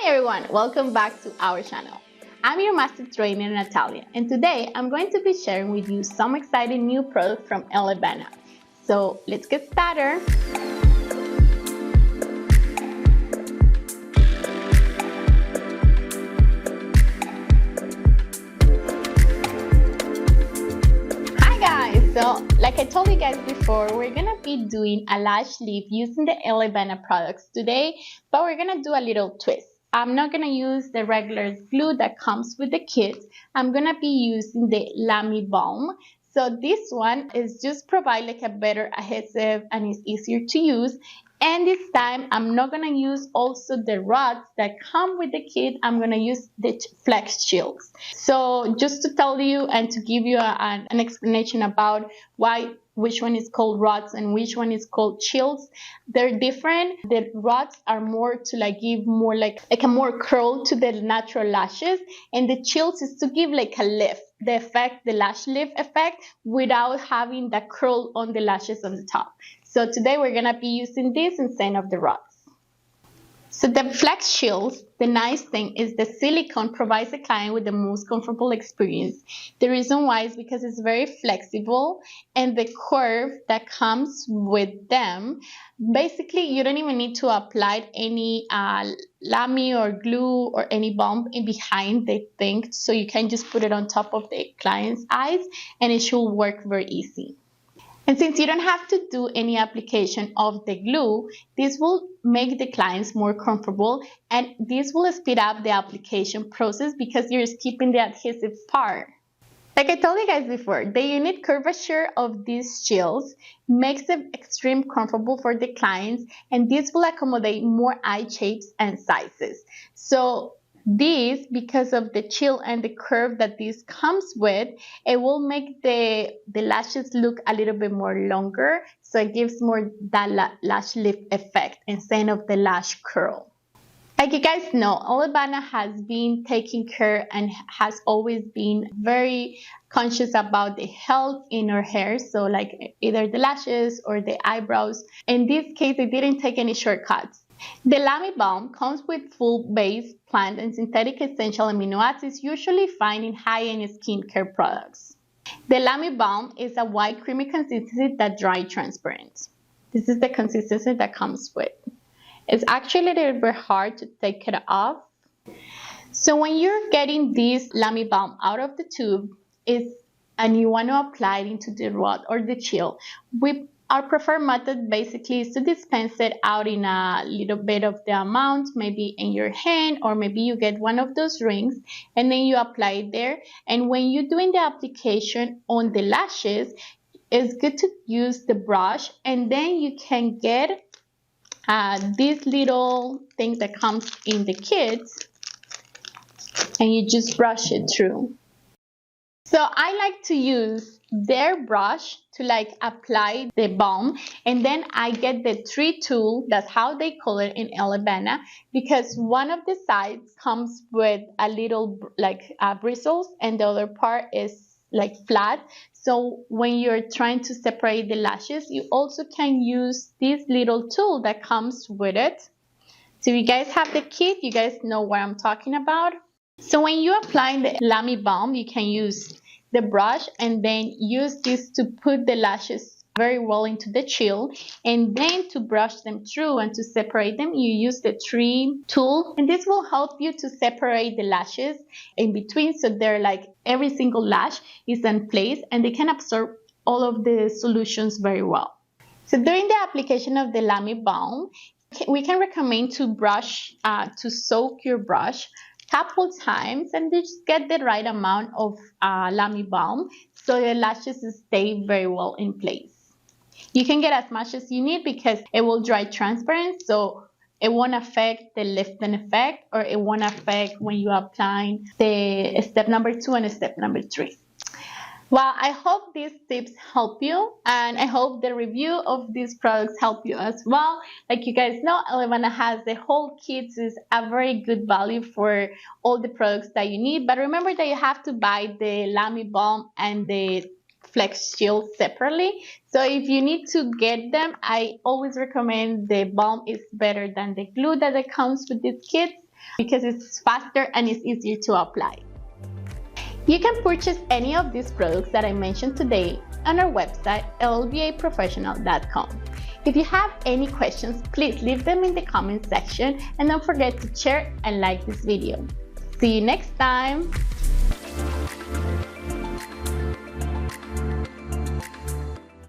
Hi everyone, welcome back to our channel. I'm your master trainer Natalia, and today I'm going to be sharing with you some exciting new products from Elleebana. So let's get started. Hi guys, so like I told you guys before, we're gonna be doing a lash lift using the Elleebana products today, but we're gonna do a little twist. I'm not going to use the regular glue that comes with the kit. I'm going to be using the Lami Balm. So this one is just provide like a better adhesive and it's easier to use. And this time I'm not going to use also the rods that come with the kit. I'm going to use the flex shields. So just to tell you and to give you an explanation about which one is called rods and which one is called shields. They're different. The rods are more to like give more like a more curl to the natural lashes, and the shields is to give like a lift, the lash lift effect without having the curl on the lashes on the top. So today we're gonna be using this instead of the rods. So the flex shields, the nice thing is the silicone provides the client with the most comfortable experience. The reason why is because it's very flexible, and the curve that comes with them, basically you don't even need to apply any Lami or glue or any balm in behind the thing. So you can just put it on top of the client's eyes and it should work very easy. And since you don't have to do any application of the glue, this will make the clients more comfortable, and this will speed up the application process because you're skipping the adhesive part. Like I told you guys before, the unique curvature of these shields makes them extremely comfortable for the clients, and this will accommodate more eye shapes and sizes. So this, because of the chill and the curve that this comes with, it will make the lashes look a little bit more longer, so it gives more that lash lift effect instead of the lash curl. Like you guys know, Elleebana has been taking care and has always been very conscious about the health in her hair. So like either the lashes or the eyebrows. In this case, they didn't take any shortcuts. The Lami Balm comes with full base, plant, and synthetic essential amino acids usually found in high-end skincare products. The Lami Balm is a white creamy consistency that dry transparent. This is the consistency that comes with. It's actually a little bit hard to take it off. So when you're getting this Lami Balm out of the tube and you want to apply it into the rod or the chill, our preferred method basically is to dispense it out in a little bit of the amount, maybe in your hand, or maybe you get one of those rings and then you apply it there. And when you're doing the application on the lashes, it's good to use the brush, and then you can get this little thing that comes in the kits and you just brush it through. So I like to use their brush to like apply the balm, and then I get the 3 tool, that's how they call it in Elleebana, because one of the sides comes with a little like bristles and the other part is like flat. So when you're trying to separate the lashes, you also can use this little tool that comes with it. So if you guys have the kit, you guys know what I'm talking about. So when you apply the Lami Balm, you can use the brush and then use this to put the lashes very well into the chill, and then to brush them through and to separate them, you use the 3 tool, and this will help you to separate the lashes in between, so they're like every single lash is in place and they can absorb all of the solutions very well. So during the application of the Lami Balm, we can recommend to brush, to soak your brush couple times and just get the right amount of Lami Balm so the lashes stay very well in place. You can get as much as you need because it will dry transparent, so it won't affect the lifting effect, or it won't affect when you apply the step number 2 and step number 3. Well, I hope these tips help you, and I hope the review of these products help you as well. Like you guys know, Elleebana has the whole kit, is a very good value for all the products that you need. But remember that you have to buy the Lami Balm and the Flex Shield separately. So if you need to get them, I always recommend the balm is better than the glue that comes with these kits. because it's faster and it's easier to apply. You can purchase any of these products that I mentioned today on our website, elleebaprofessional.com. If you have any questions, please leave them in the comment section and don't forget to share and like this video. See you next time!